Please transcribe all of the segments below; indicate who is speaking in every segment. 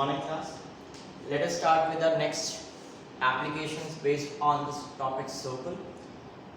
Speaker 1: morning class. Let us start with our next applications based on this topic circle.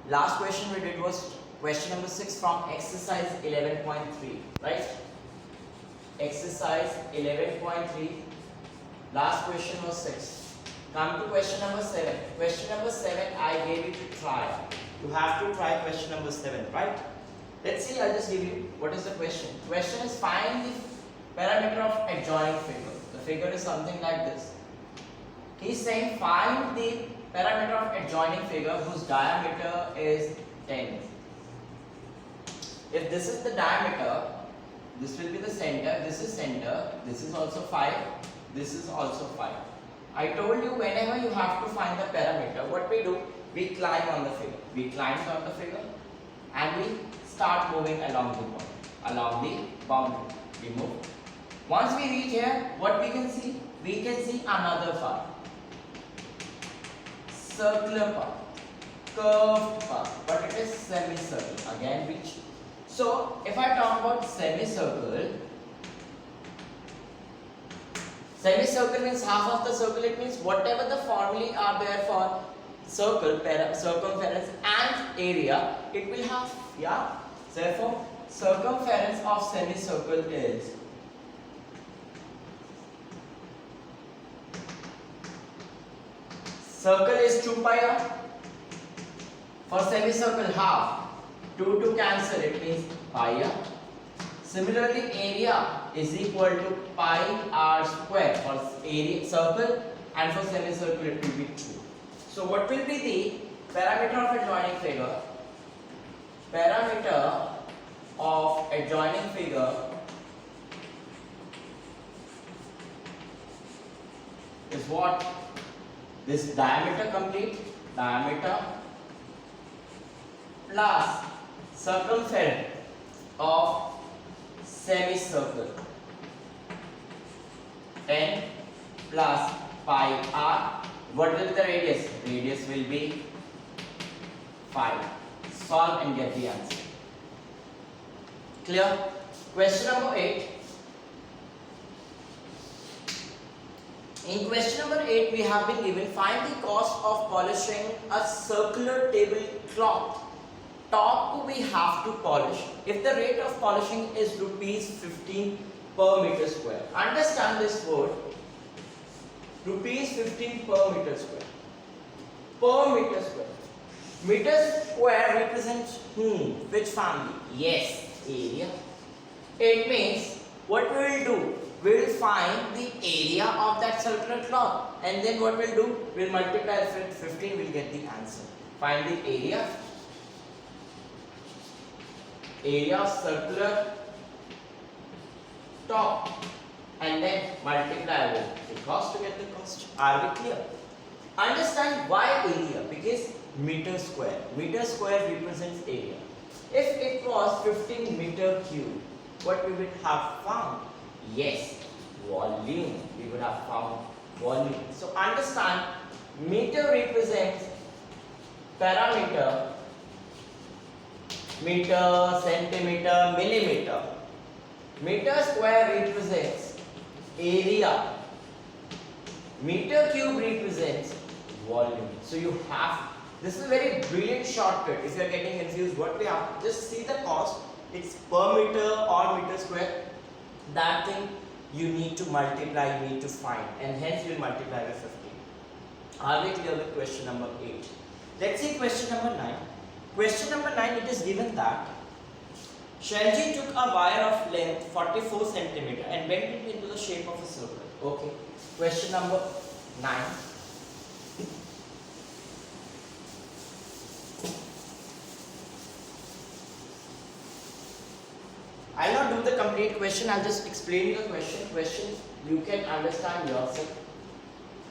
Speaker 1: Last question we did was question number 6 from exercise 11.3, right? Exercise 11.3. Last question was 6. Come to question number 7. Question number 7 I gave you to try. You have to try question number 7, right? Let's see, I'll just give you what is the question. Question is find the parameter of adjoining figure. The figure is something like this. He's saying find the parameter of adjoining figure whose diameter is 10. If this is the diameter, this will be the center, this is center, this is also 5, this is also 5. I told you whenever you have to find the parameter, what we do? We climb on the figure. We climb on the figure and we start moving along the point, along the boundary. We move. Once we reach here, what we can see? We can see another part. Circular part, curved part, but it is semicircle. Again, which? So, if I talk about semicircle, semicircle means half of the circle. It means whatever the formulae are there for circle, circumference and area, it will have, yeah. Therefore, circumference of semicircle is circle is 2 pi r. For semicircle half. 2 to cancel, it means pi r. Similarly, area is equal to pi r square for area circle, and for semicircle it will be 2. So what will be the parameter of adjoining figure? Parameter of adjoining figure is what? This diameter complete, diameter plus circumference of semicircle, 10 plus pi r. What will be the radius? Radius will be 5. Solve and get the answer. Clear? Question number 8. In question number 8, we have been given find the cost of polishing a circular tablecloth. Top we have to polish if the rate of polishing is rupees 15 per meter square. Understand this word. Rupees 15 per meter square. Per meter square. Meter square represents whom? Which family? Yes, area. It means what we will do? We will find the area of that circular cloth, and then what we'll do? We'll multiply with 15, we'll get the answer. Find the area. Area of circular top, and then multiply with the cost to get the cost. Are we clear? Understand why area? Because meter square. Meter square represents area. If it was 15 meter cube, what we would have found? Yes, volume. We would have found volume. So understand, meter represents parameter, meter, centimeter, millimeter. Meter square represents area. Meter cube represents volume. So you have, this is a very brilliant shortcut. If you are getting confused, what we have, just see the cost. It's per meter or meter square. That thing you need to multiply, you need to find, and hence you will multiply with 15. Are we clear with question number 8? Let's see question number 9. Question number 9, it is given that Shelji took a wire of length 44 centimeter and bent it into the shape of a circle. Okay. Question number 9. I'll not do the complete question, I'll just explain you the question. Question you can understand yourself.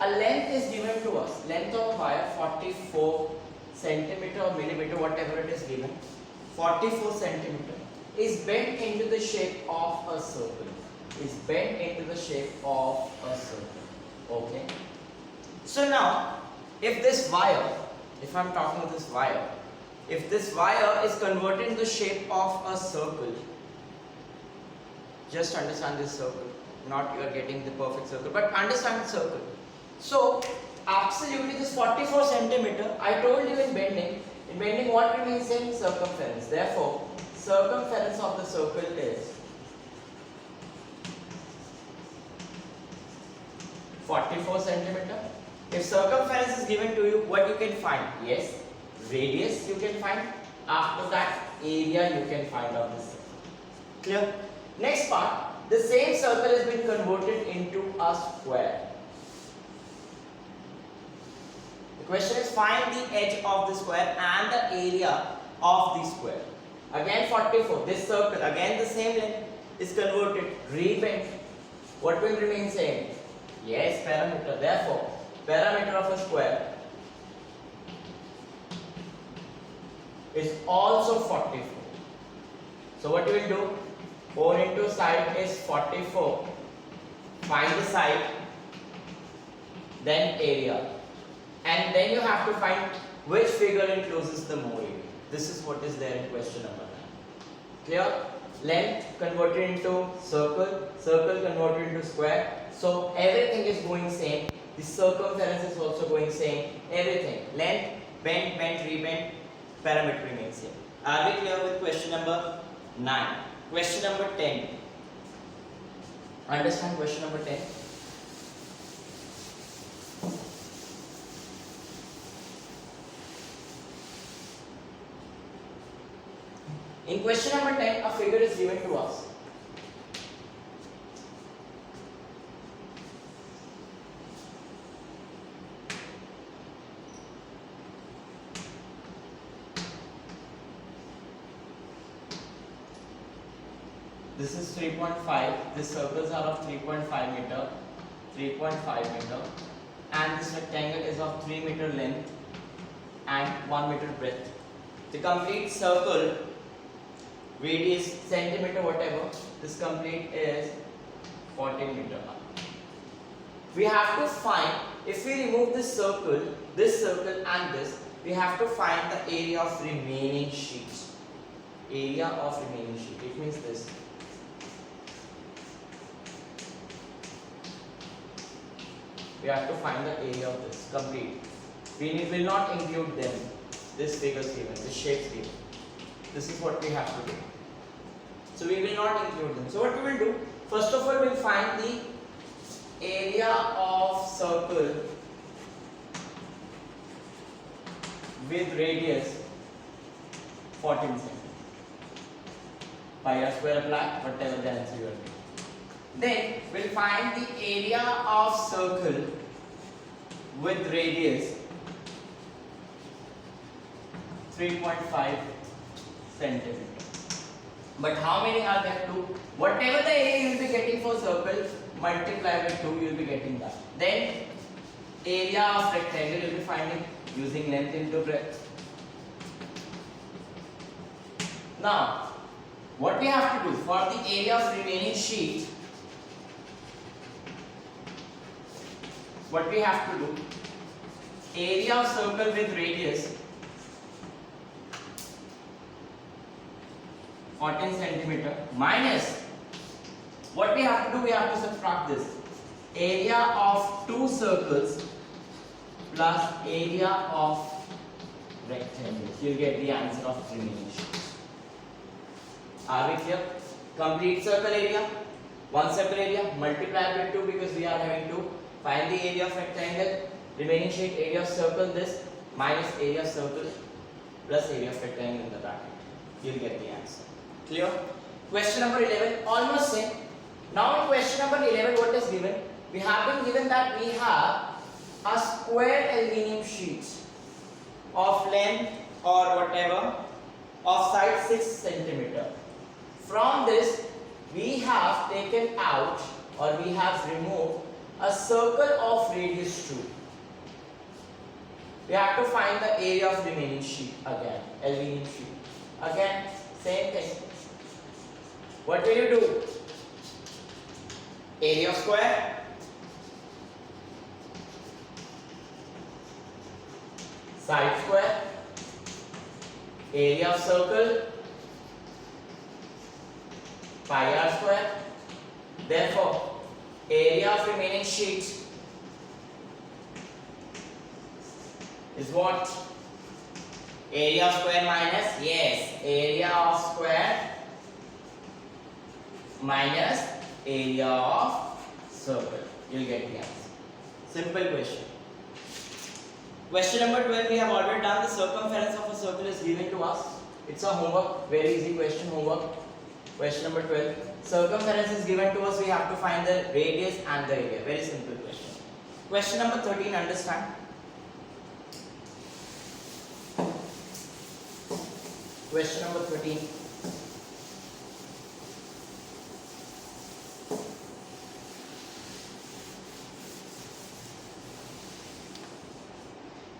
Speaker 1: A length is given to us. Length of wire 44 centimeter or millimeter, whatever it is given. 44 centimeter is bent into the shape of a circle. Is bent into the shape of a circle. Okay. So now, if this wire, if I'm talking this wire, if this wire is converted into the shape of a circle, just understand this circle. not you are getting the perfect circle, but understand the circle. So absolutely this 44 centimeter, I told you in bending what remains same? Circumference. Therefore, circumference of the circle is 44 centimeter. If circumference is given to you, what you can find? Yes, radius you can find. After that, area you can find of the circle. Clear? Next part, the same circle has been converted into a square. The question is find the edge of the square and the area of the square. Again 44, this circle, again the same length is converted, rebent. What will remain same? Yes, perimeter. Therefore, perimeter of a square is also 44. So what you will do? 4 into side is 44. Find the side, then area. And then you have to find which figure encloses the more area. This is what is there in question number 9. Clear? Length converted into circle, circle converted into square. So everything is going same. The circumference is also going same. Everything. Length, bend, rebend, perimeter remains same. Are we clear with question number 9? Question number 10. Understand question number 10? In question number 10, a figure is given to us. This is 3.5. These circles are of 3.5 meter, 3.5 meter, and this rectangle is of 3 meter length and 1 meter breadth. The complete circle, radius, centimeter, whatever, this complete is 14 meter. We have to find, if we remove this circle and this, we have to find the area of remaining sheets. Area of remaining sheet. It means this. We have to find the area of this complete. We will not include them. This figure is given, this shape is given. This is what we have to do. So we will not include them. So what we will do? First of all, we will find the area of circle with radius 14 cm. Pi r square apply, whatever the answer you are getting. Then we'll find the area of circle with radius 3.5 centimeter. But how many are there? 2. Whatever the area you will be getting for circle, multiply by 2, you will be getting that. Then area of rectangle you will be finding using length into breadth. Now, what we have to do for the area of remaining sheet, what we have to do, area of circle with radius 14 centimeter minus, what we have to do, we have to subtract this, area of 2 circles plus area of rectangles. You will get the answer of remaining sheets. Are we clear? Complete circle area, 1 circle area, multiply by 2 because we are having 2. Find the area of rectangle, remaining sheet, area of circle, this minus area of circle plus area of rectangle in the bracket. You will get the answer. Clear? Question number 11, almost same. Now in question number 11, what is given? We have been given that we have a square aluminum sheet of length or whatever of side 6 centimeter. From this, we have taken out or we have removed a circle of radius 2. We have to find the area of remaining sheet again, aluminum sheet. Again, same thing. What will you do? Area of square, side square, area of circle, pi r square. Therefore, area of remaining sheet is what? Area of square minus, yes, area of square minus area of circle. You'll get the answer. Simple question. Question number 12, we have already done. The circumference of a circle is given to us. It's a homework, very easy question, homework. Question number 12. Circumference is given to us, we have to find the radius and the area. Very simple question. Question number 13, understand. Question number 13.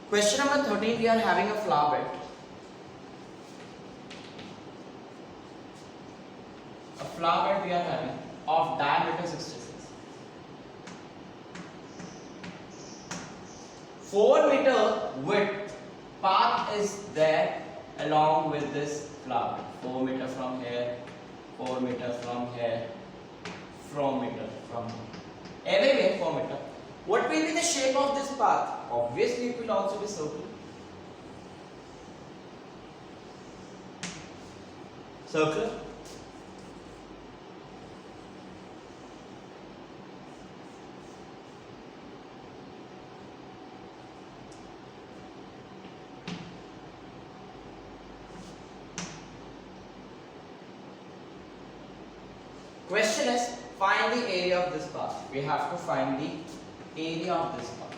Speaker 1: Question number 13, we are having a flower bed. A flower bed we are having of diameter 66. 4 meter width path is there along with this flower bed. 4 meter from here, 4 meter from here, 4 meter from here. Everywhere 4 meter. What will be the shape of this path? Obviously it will also be circle. Circle. Question is, find the area of this path. We have to find the area of this path.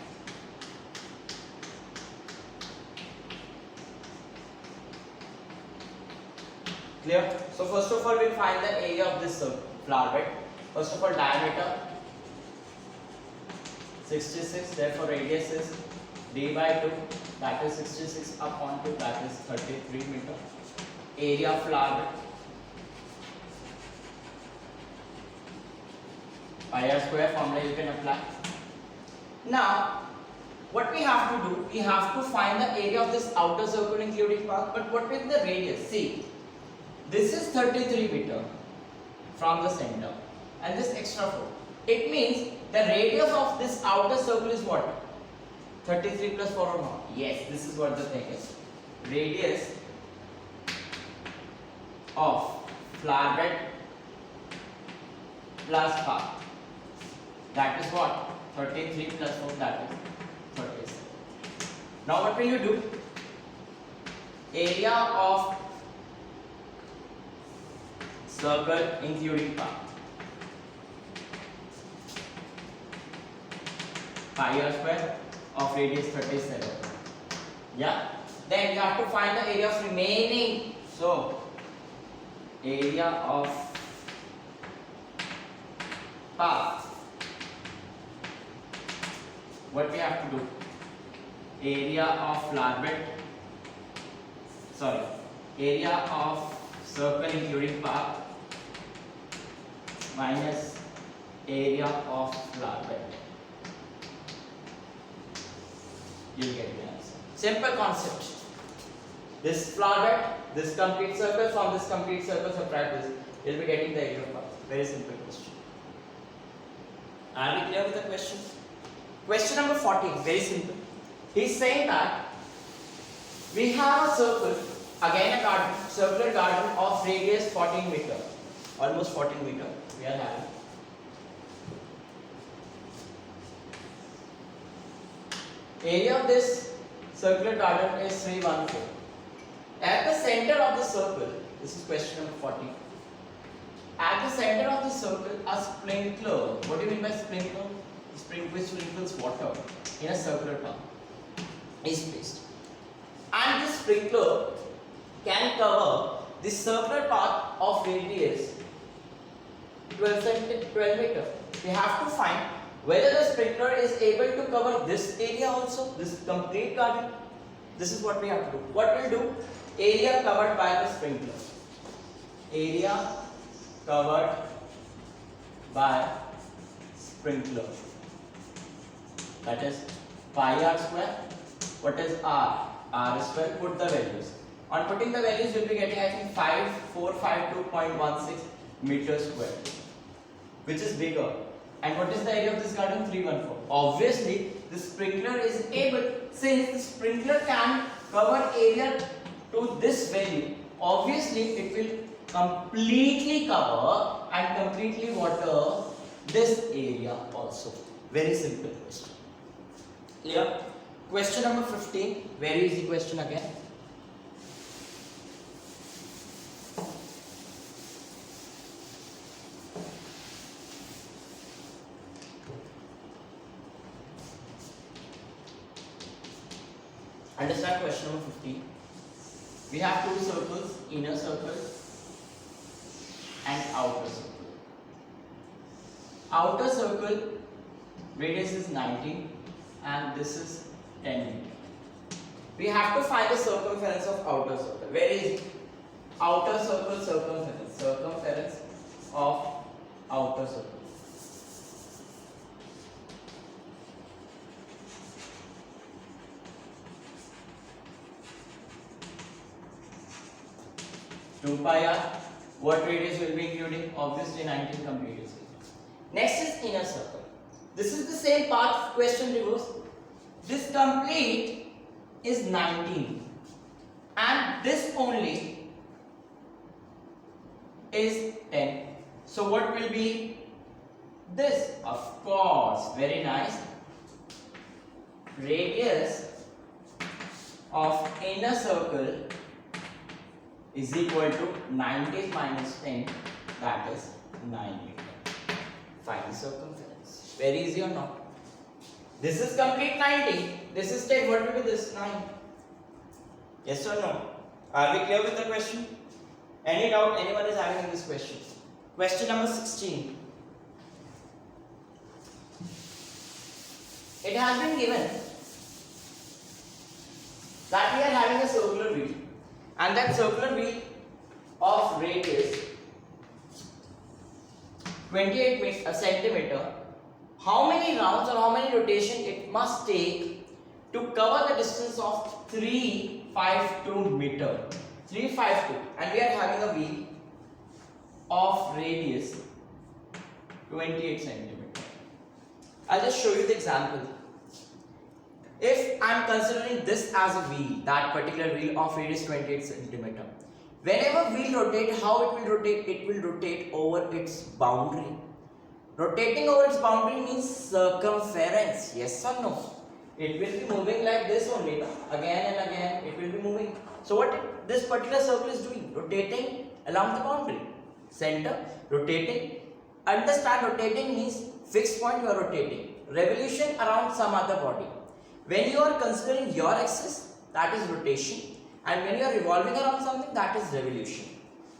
Speaker 1: Clear? So first of all, we'll find the area of this flower bed. First of all, diameter 66. Therefore, radius is d by 2. That is 66 upon 2. That is 33 meter. Area of flower bed. Pi r square formula you can apply. Now, what we have to do, we have to find the area of this outer circle including path. But what will be the radius? See, this is 33 meter from the center and this extra 4. It means the radius of this outer circle is what? 33 plus 4 or not? Yes, this is what the thing is. Radius of flower bed plus path. That is what? 33 plus 4, that is 37. Now what will you do? Area of circle including path. Pi r square of radius 37. Yeah? Then you have to find the area of remaining. So, area of path. What we have to do? Area of flower bed. Sorry. Area of circle including path minus area of flower bed. You'll get the answer. Simple concept. This flower bed, this complete circle, from this complete circle subtract this, you'll be getting the area of path. Very simple question. Are we clear with the question? Question number 14, very simple. He's saying that we have a circle, again a garden, circular garden of radius 14 meter, almost 14 meter. We are having. Area of this circular garden is 314. At the center of the circle, this is question number 14. At the center of the circle, a sprinkler. What do you mean by sprinkler? Which sprinkles water in a circular path is placed. And this sprinkler can cover the circular path of radius 12 meter. We have to find whether the sprinkler is able to cover this area also, this complete garden. This is what we have to do. What we'll do? Area covered by the sprinkler. Area covered by sprinkler. That is pi r square. What is r? R square. Put the values. On putting the values, you'll be getting, I think, 5452.16 meters square. Which is bigger? And what is the area of this garden? 314. Obviously, the sprinkler is able, since the sprinkler can cover area to this value, obviously it will completely cover and completely water this area also. Very simple question. Clear? Question number 15. Very easy question again. Understand question number 15. We have two circles, inner circle and outer circle. Outer circle radius is 19 and this is 10 meter. We have to find the circumference of outer circle. Where is outer circle circumference? Circumference of outer circle. Two pi r. What radius will be including? Obviously 19 complete is. Next is inner circle. This is the same path, question reverse. This complete is 19 and this only is 10. So what will be this? Of course, very nice. Radius of inner circle is equal to 90 minus 10, that is 9 meter. Find the circumference. Very easy or not? This is complete 90. This is 10. What will be this? 9. Yes or no? Are we clear with the question? Any doubt anyone is having in this question? Question number 16. It has been given that we are having a circular wheel, and that circular wheel of radius 28 centimeter. How many rounds or how many rotation it must take to cover the distance of 352 meter? 352, and we are having a wheel of radius 28 centimeter. I'll just show you the example. If I am considering this as a wheel, that particular wheel of radius 28 centimeter, whenever wheel rotate, how it will rotate? It will rotate over its boundary. Rotating over its boundary means circumference. Yes or no? It will be moving like this only, no? Again and again it will be moving. So what this particular circle is doing? Rotating along the boundary. Center, rotating. Understand, rotating means fixed point you are rotating. Revolution around some other body. When you are considering your axis, that is rotation, and when you are revolving around something, that is revolution.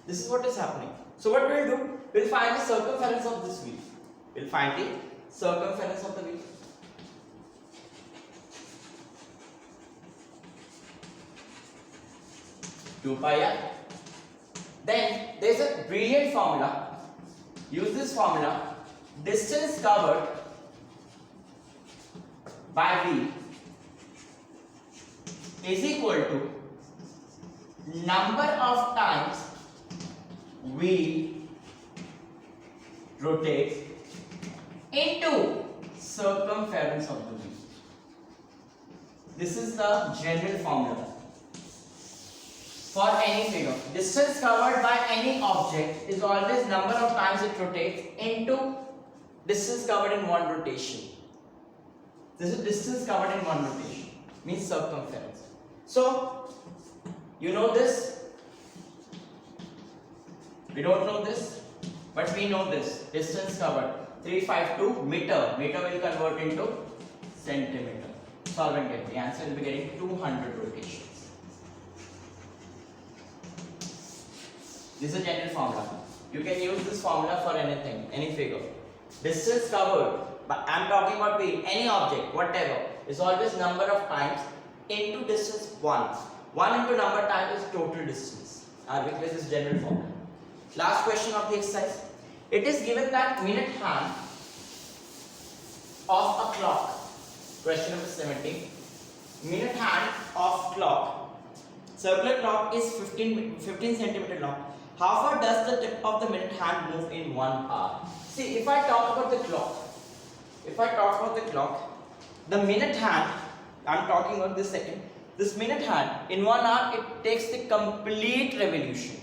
Speaker 1: This is what is happening. So what we will do? We will find the circumference of this wheel. We will find the circumference of the wheel. Two pi r. Then there is a brilliant formula. Use this formula. Distance covered by wheel is equal to number of times wheel rotates into circumference of the wheel. This is the general formula for any figure. Distance covered by any object is always number of times it rotates into distance covered in one rotation. This is distance covered in one rotation, means circumference. So, you know this, we don't know this, but we know this. Distance covered 352 meter. Meter will convert into centimeter. Solve and get. The answer will be getting 200 rotations. This is a general formula. You can use this formula for anything, any figure. Distance covered, but I am talking about wheel, any object, whatever, is always number of times into distance 1. 1 into number times is total distance. This is general formula. Last question of the exercise. It is given that minute hand of a clock. Question number 17. Minute hand of clock. Circular clock is 15 centimeter long. How far does the tip of the minute hand move in 1 hour? See, if I talk about the clock, if I talk about the clock, the minute hand, I'm talking about this second, this minute hand, in 1 hour, it takes the complete revolution.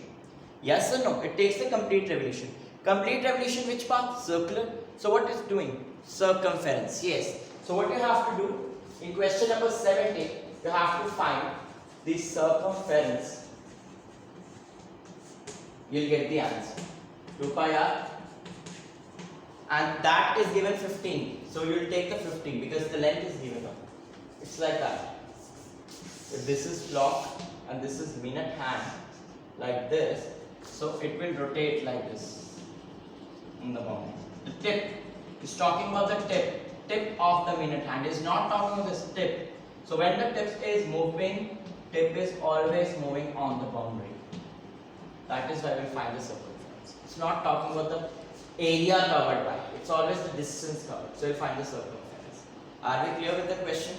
Speaker 1: Yes or no? It takes the complete revolution. Complete revolution, which path? Circular. So what is doing? Circumference. Yes. So what you have to do, in question number 70, you have to find the circumference. You'll get the answer. 2 pi r. And that is given 15. So you'll take the 15 because the length is given up. It's like that. If this is clock and this is minute hand, like this, so it will rotate like this in the boundary. The tip is talking about the tip of the minute hand, is not talking about this tip. So when the tip is moving, tip is always moving on the boundary. That is why we find the circumference. It's not talking about the area covered by, it's always the distance covered. So we'll find the circumference. Are we clear with the question?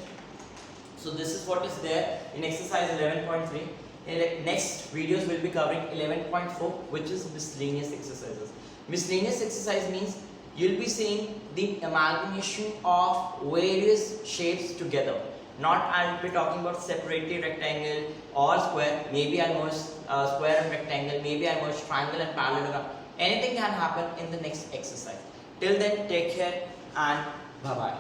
Speaker 1: So this is what is there in exercise 11.3. In next videos we'll be covering 11.4, which is miscellaneous exercises. Miscellaneous exercise means you'll be seeing the amalgamation of various shapes together. Not I'll be talking about separately rectangle or square. Maybe I'll merge square and rectangle. Maybe I'll merge triangle and parallelogram. Anything can happen in the next exercise. Till then, take care and bye bye.